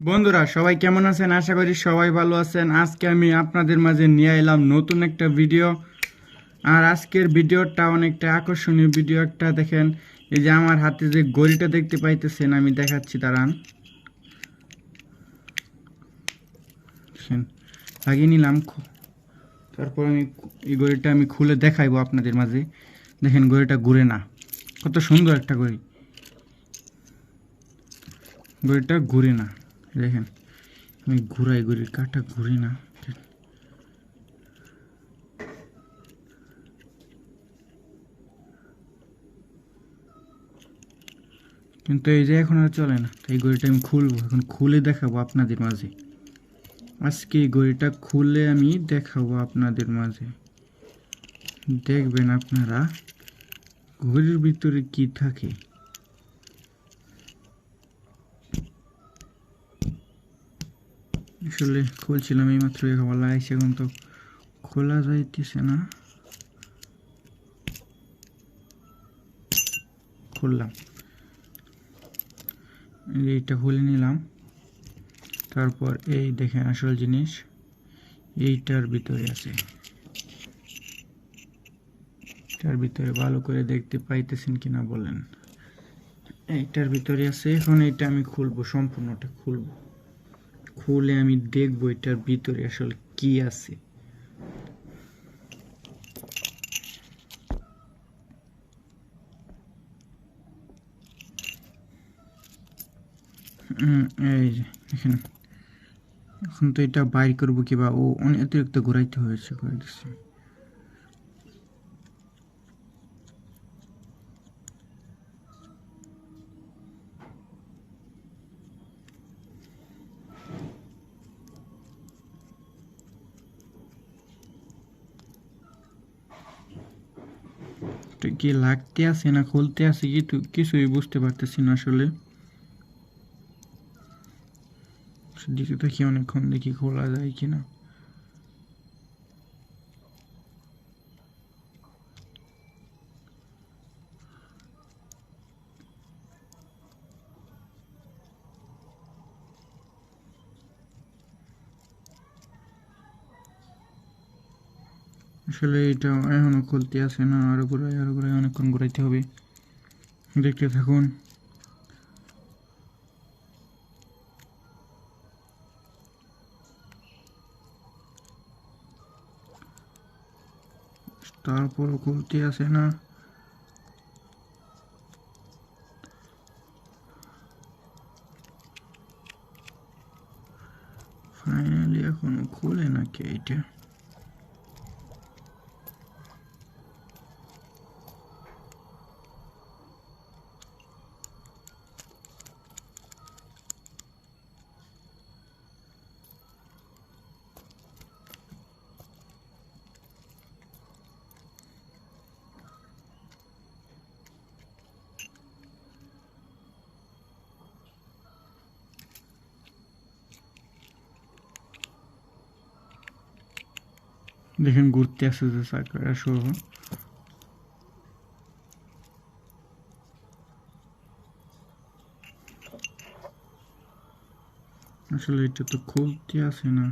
বন্ধুরা সবাই কেমন আছেন? আশা করি সবাই ভালো আছেন। আজকে আমি আপনাদের মাঝে নিয়ে এলাম নতুন একটা ভিডিও। আর আজকের ভিডিওটা অনেকটা আকর্ষণীয় ভিডিও একটা। দেখেন, এই যে আমার হাতে যে ঘড়িটা দেখতে পাইতেছেন, আমি দেখাচ্ছি, দাঁড়ান। দেখেন, লাগিয়ে নিলাম। তারপর আমি এই ঘড়িটা আমি খুলে দেখাইবো আপনাদের মাঝে। দেখেন, ঘড়িটা ঘুরে না। কত সুন্দর একটা ঘড়ি। ঘড়িটা ঘুরে না। দেখেন, আমি ঘুরাই, ঘড়ির কাঁটা ঘুরে না। কিন্তু এই যে এখন আর চলে না। এই ঘড়িটা আমি খুলবো, এখন খুলে দেখাবো আপনাদের মাঝে। আজকে এই ঘড়িটা খুলে আমি দেখাবো আপনাদের মাঝে। দেখবেন আপনারা ঘড়ির ভিতরে কি থাকে। আসলে খুলছিলাম এই মাত্র, খাবার লাগাইছে, এখন তো খোলা যাইতেছে না। খুললাম, এইটা খুলে নিলাম। তারপর এই দেখেন আসল জিনিস এইটার ভিতরে আছে। এটার ভিতরে ভালো করে দেখতে পাইতেছেন কিনা বলেন। এইটার ভিতরে আছে। এখন এইটা আমি খুলবো, সম্পূর্ণটা খুলবো। খুলে আমি দেখবো এটার ভিতরে আসলে কি আছে। এই যে দেখেন, এখন তো এটা বাইর করবো কিবা, ও অনেক অতিরিক্ত ঘোরাইতে হয়েছে, করে দিচ্ছি। তো কি লাগতে আছে না খুলতে আছে কি তো কিছুই বুঝতে পারতেছি না আসলে। দিকে দেখি অনেকক্ষণ, দেখি খোলা যায় কিনা। আসলে এটা এখনো খুলতে আসে না। আরো ঘুরাই, আরো ঘুরাই, অনেকক্ষণ ঘুরাইতে হবে। দেখতে থাকুন। তারপরও খুলতে আসে না। ফাইনালি এখনো খুলে নাকি এইটা। দেখেন ঘুরতে আসে যে চাকা সহ। আসলে এটা তো খুলতে আসে না।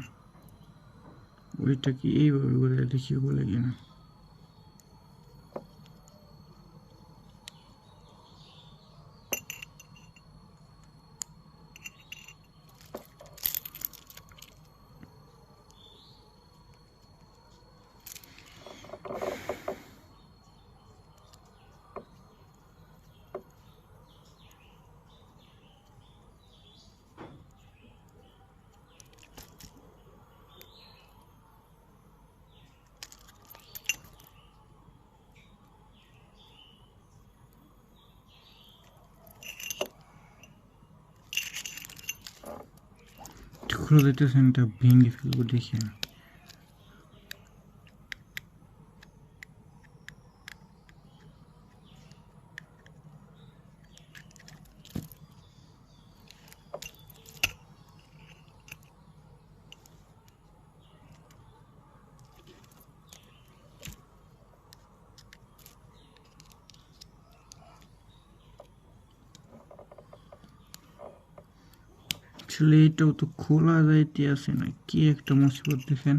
ওইটা কি এইভাবে বলে দেখি বলে কিনা। খুলে দিতেছেন, এটা ভেঙে ফেলবো দেখি না। আসলে এটাও তো খোলা যাইতে আসে না, কি একটা মুসিবত দেখেন,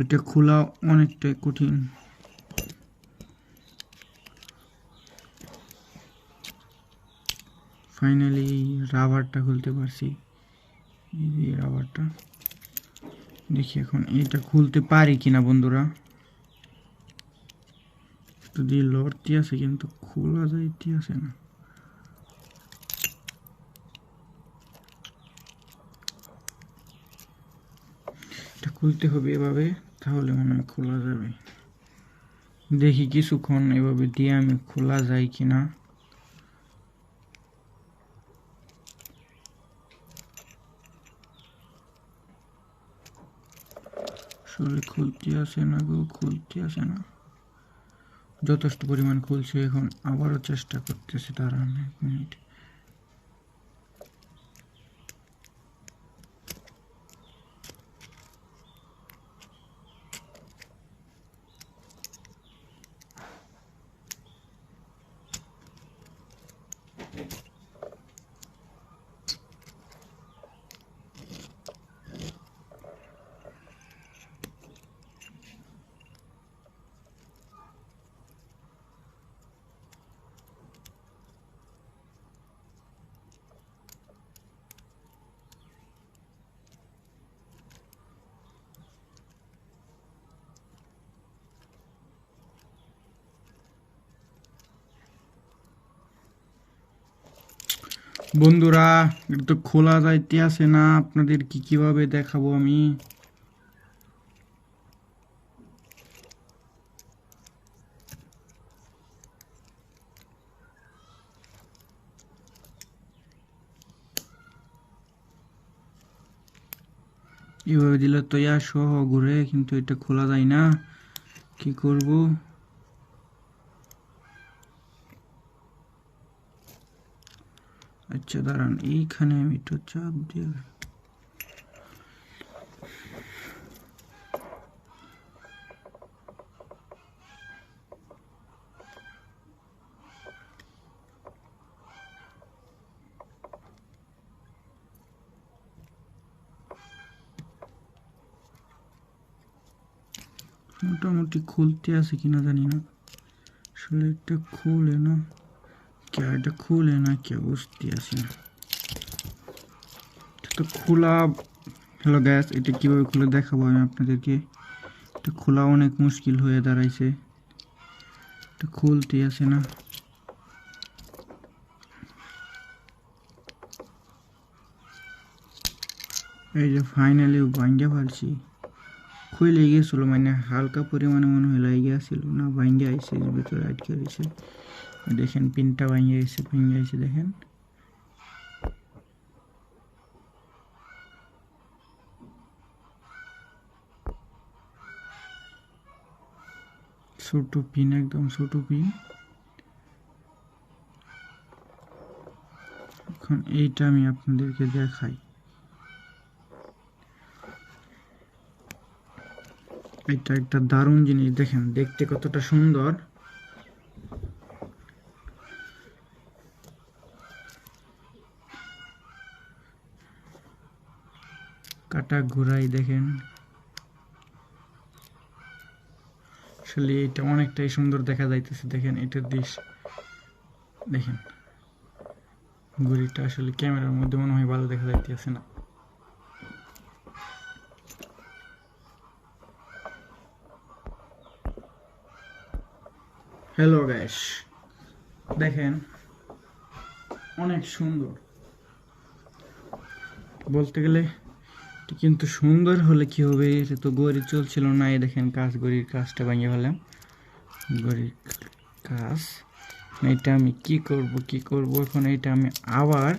এটা খোলা অনেকটাই কঠিন। ফাইনালি রাবারটা খুলতে পারছি, এই যে রাবারটা। দেখি এখন এটা খুলতে পারি কিনা বন্ধুরা। যদি লড়তে আছে কিন্তু খোলা যাইতে আছে না। এটা খুলতে হবে এভাবে, তাহলে মনে হয় খোলা যাবে। দেখি কিছুক্ষণ এভাবে দিয়ে আমি খোলা যায় কিনা। আসলে খুলতে আসে না গো, খুলতে আসে না। যথেষ্ট পরিমাণ খুলছে, এখন আবারও চেষ্টা করতেছে, দাঁড়ান 1 মিনিট। বন্ধুরা এটা তো খোলা যাইতে আসে না, আপনাদের কিভাবে দেখাবো আমি। এভাবে দিলে তো ইয়া সহ ঘুরে, কিন্তু এটা খোলা যায় না, কি করব। আচ্ছা দাঁড়ান, এইখানে আমি একটু চাপ দিয়ে মোটামুটি খুলতে আছে কিনা জানি না। আসলে এটা খুলে না, এটা খুলে না কে বুঝতে আসি না। এটা তো খোলা। হ্যালো গ্যাস, এটা কিভাবে খুলে দেখাবো আমি আপনাদেরকে। এটা খোলা অনেক মুশকিল হয়ে দাঁড়াইছে, এটা খুলতে আসে না। এই যে ফাইনালি ভাঙ্গে ফেলছি। খুলে গেছিল, মানে হালকা পরিমাণে মনে হয় লাগে আসছিল না, ভাঙ্গে আইসে ভিতরে আটকে রয়েছে। দেখেন পিনটা ভাঙ্গে গেছে, ভেঙে আইসে দেখেন। ছোট পিন, একদম ছোট পিন। এখন এইটা আমি আপনাদেরকে দেখাই। এটা একটা দারুণ জিনিস, দেখেন দেখতে কতটা সুন্দর। কাটা ঘোরাই দেখেন, আসলে এটা অনেকটাই সুন্দর দেখা যাইতেছে। দেখেন এটার দিশ দেখেন, ঘড়িটা আসলে ক্যামেরার মধ্যে মনে হয় ভালো দেখা যাইতেছে না। হ্যালো গ্যাস, দেখেন অনেক সুন্দর বলতে গেলে, কিন্তু সুন্দর হলে কি হবে, এটা তো গড়ি চলছিল না। এই দেখেন কাজ, গড়ির কাজটা ভেঙে ফেললাম, গড়ির কাজ। এটা আমি কি করব এখন, এটা আমি আবার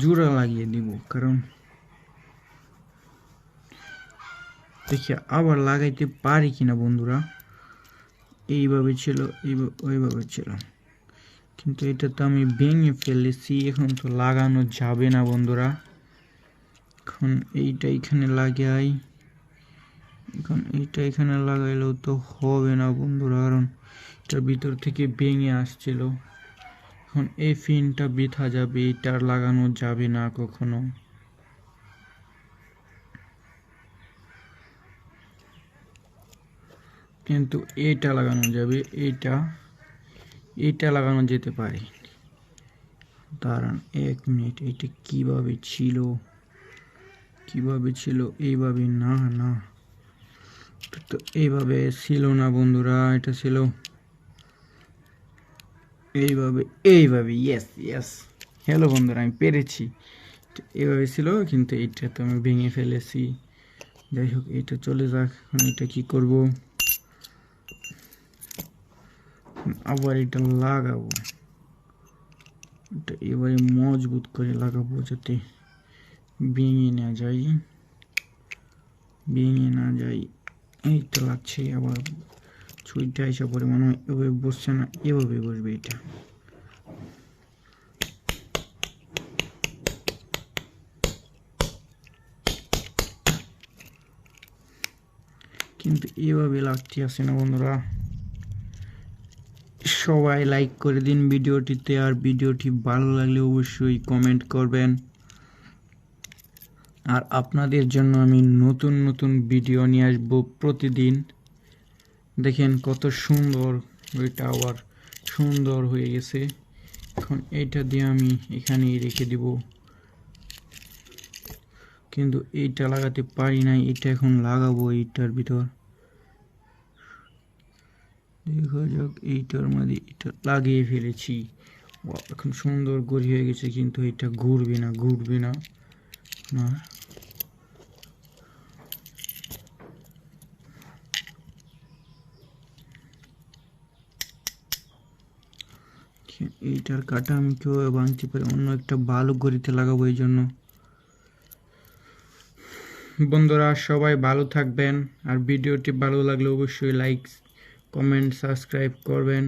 জোড়া লাগিয়ে দিব, কারণ দেখি আবার লাগাইতে পারি কিনা বন্ধুরা। এইভাবে ছিল, ওইভাবে ছিল, কিন্তু এটা তো আমি ভেঙে ফেলেছি, এখন তো লাগানো যাবে না বন্ধুরা। এখন এইটা এখানে লাগাই, এখন এইটা এখানে লাগাইলেও তো হবে না বন্ধুরা, কারণ এটার ভিতর থেকে ভেঙে আসছিল। এখন এই পিনটা বৃথা যাবে, এটা আর লাগানো যাবে না কখনো। কিন্তু এটা লাগানো যাবে, এটা লাগানো যেতে পারে। দাঁড়ান 1 মিনিট, এটা কিভাবে ছিল এইভাবে? না না, তো এইভাবে ছিল না বন্ধুরা, এটা ছিল এইভাবে। ইয়েস। হ্যালো বন্ধুরা, আমি পেরেছি। এইভাবে ছিল, কিন্তু এইটা তো আমি ভেঙে ফেলেছি। যাই হোক, এটা চলে যাক। এখন এটা কি করব? আবার এটা লাগাবো, এটা এবারে মজবুত করে লাগাবো যাতে ভেঙে না যায়। এইটা লাগছে, আবার ছুরিটা এসে পরে মনে হয় এভাবে বসছে না, এভাবে বসবে এটা। কিন্তু এভাবে লাগতে আসে না বন্ধুরা। সবাই লাইক করে দিন ভিডিওটিতে, আর ভিডিওটি ভালো লাগলে অবশ্যই কমেন্ট করবেন। আর আপনাদের জন্য আমি নতুন ভিডিও নিয়ে আসবো প্রতিদিন। দেখেন কত সুন্দর, ওইটা আবার সুন্দর হয়ে গেছে। এখন এইটা দিয়ে আমি এখানেই রেখে দিব, কিন্তু এইটা লাগাতে পারি নাই। এটা এখন লাগাবো এইটার ভিতর। দেখা যাক, এইটার মধ্যে এটা লাগিয়ে ফেলেছি। এখন সুন্দর গড়ি হয়ে গেছে, কিন্তু এটা ঘুরবে না না। এইটার কাটা আমি কিভাবে ভাঙতে পারি? অন্য একটা ভালো গড়িতে লাগাবো। এই জন্য বন্ধুরা সবাই ভালো থাকবেন, আর ভিডিওটি ভালো লাগলে অবশ্যই লাইক, কমেন্ট, সাবস্ক্রাইব করবেন।